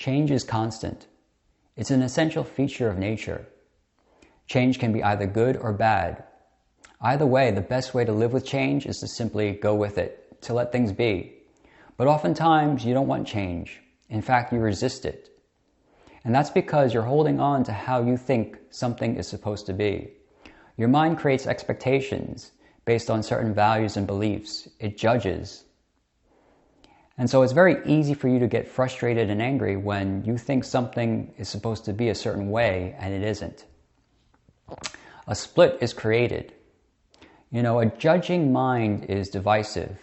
Change is constant. It's an essential feature of nature. Change can be either good or bad. Either way, the best way to live with change is to simply go with it, to let things be. But oftentimes, you don't want change. In fact, you resist it. And that's because you're holding on to how you think something is supposed to be. Your mind creates expectations based on certain values and beliefs. It judges. And so it's very easy for you to get frustrated and angry when you think something is supposed to be a certain way and it isn't. A split is created. You know, a judging mind is divisive.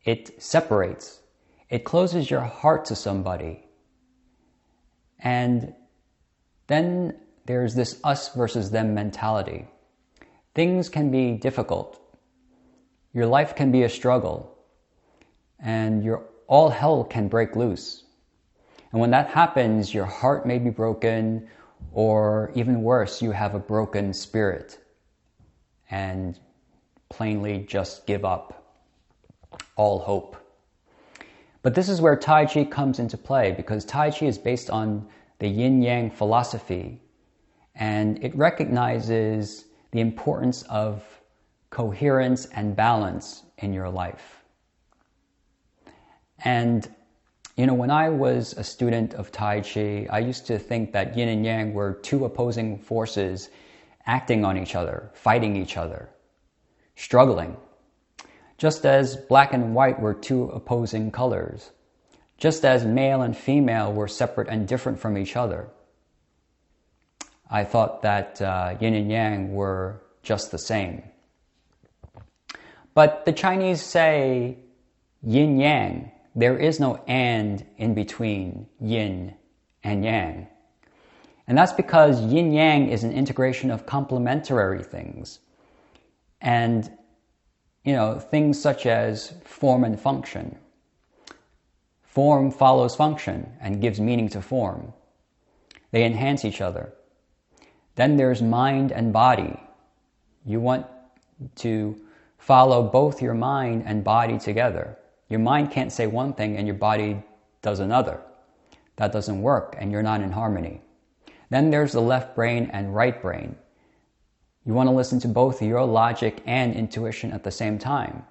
It separates. It closes your heart to somebody. And then there's this us versus them mentality. Things can be difficult. Your life can be a struggle. And all hell can break loose. And when that happens, your heart may be broken, or even worse, you have a broken spirit and plainly just give up all hope. But this is where Tai Chi comes into play, because Tai Chi is based on the Yin-Yang philosophy, and it recognizes the importance of coherence and balance in your life. And you know, when I was a student of Tai Chi, I used to think that yin and yang were two opposing forces acting on each other, fighting each other, struggling. Just as black and white were two opposing colors. Just as male and female were separate and different from each other. I thought that yin and yang were just the same. But the Chinese say yin-yang. There is no and in between yin and yang. And that's because yin-yang is an integration of complementary things. And, you know, things such as form and function. Form follows function and gives meaning to form. They enhance each other. Then there's mind and body. You want to follow both your mind and body together. Your mind can't say one thing and your body does another. That doesn't work and you're not in harmony. Then there's the left brain and right brain. You want to listen to both your logic and intuition at the same time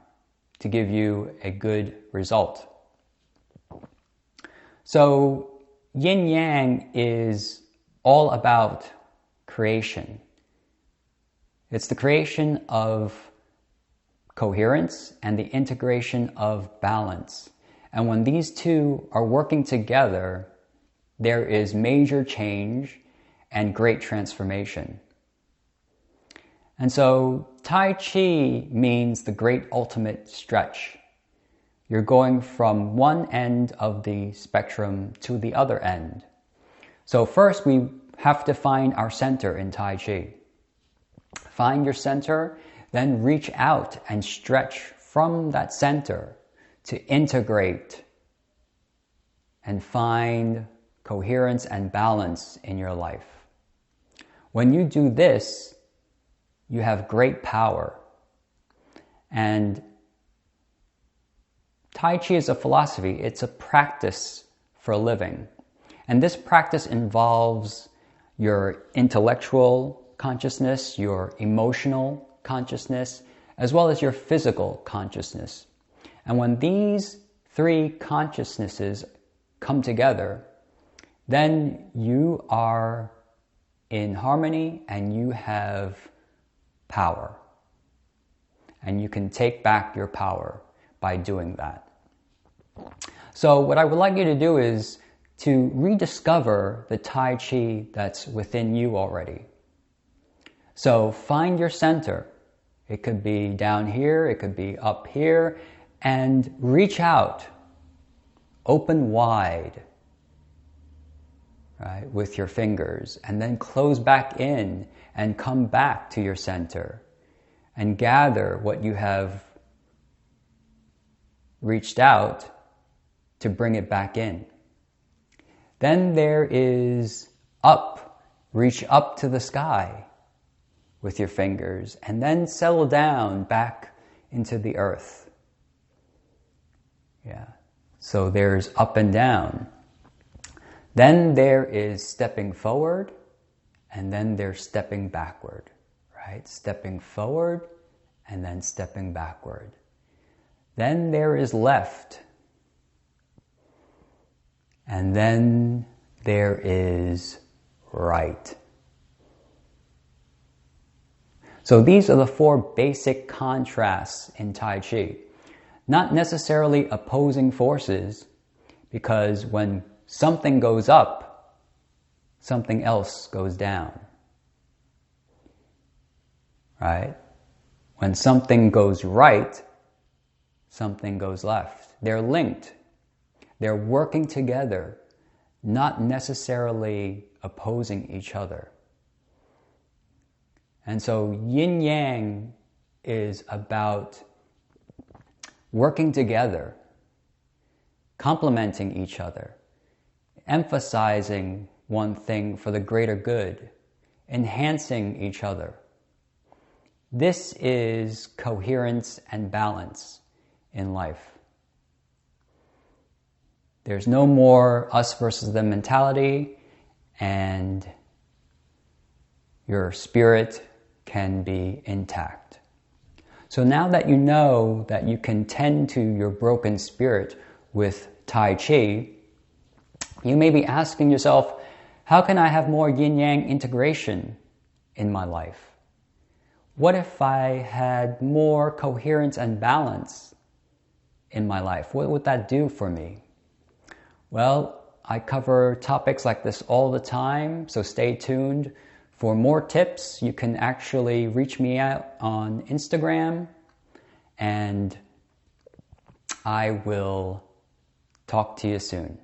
to give you a good result. So yin-yang is all about creation. It's the creation of coherence and the integration of balance. And when these two are working together, there is major change and great transformation. And so Tai Chi means the great ultimate stretch. You're going from one end of the spectrum to the other end. So first we have to find our center in Tai Chi. Find your center, then reach out and stretch from that center to integrate and find coherence and balance in your life. When you do this, you have great power. And Tai Chi is a philosophy. It's a practice for a living. And this practice involves your intellectual consciousness, your emotional consciousness, as well as your physical consciousness. And when these three consciousnesses come together, then you are in harmony and you have power. And you can take back your power by doing that. So what I would like you to do is to rediscover the Tai Chi that's within you already. So find your center. It could be down here, it could be up here, and reach out, open wide, right, with your fingers, and then close back in and come back to your center and gather what you have reached out to bring it back in. Then there is up, reach up to the sky with your fingers, and then settle down back into the earth. Yeah. So there's up and down. Then there is stepping forward, and then there's stepping backward, right? Stepping forward, and then stepping backward. Then there is left, and then there is right. So these are the four basic contrasts in Tai Chi. Not necessarily opposing forces, because when something goes up, something else goes down. Right? When something goes right, something goes left. They're linked. They're working together, not necessarily opposing each other. And so Yin-Yang is about working together, complementing each other, emphasizing one thing for the greater good, enhancing each other. This is coherence and balance in life. There's no more us versus them mentality, and your spirit can be intact. So now that you know that you can tend to your broken spirit with Tai Chi, you may be asking yourself, how can I have more yin-yang integration in my life? What if I had more coherence and balance in my life? What would that do for me? Well, I cover topics like this all the time, so stay tuned. For more tips, you can actually reach me out on Instagram, and I will talk to you soon.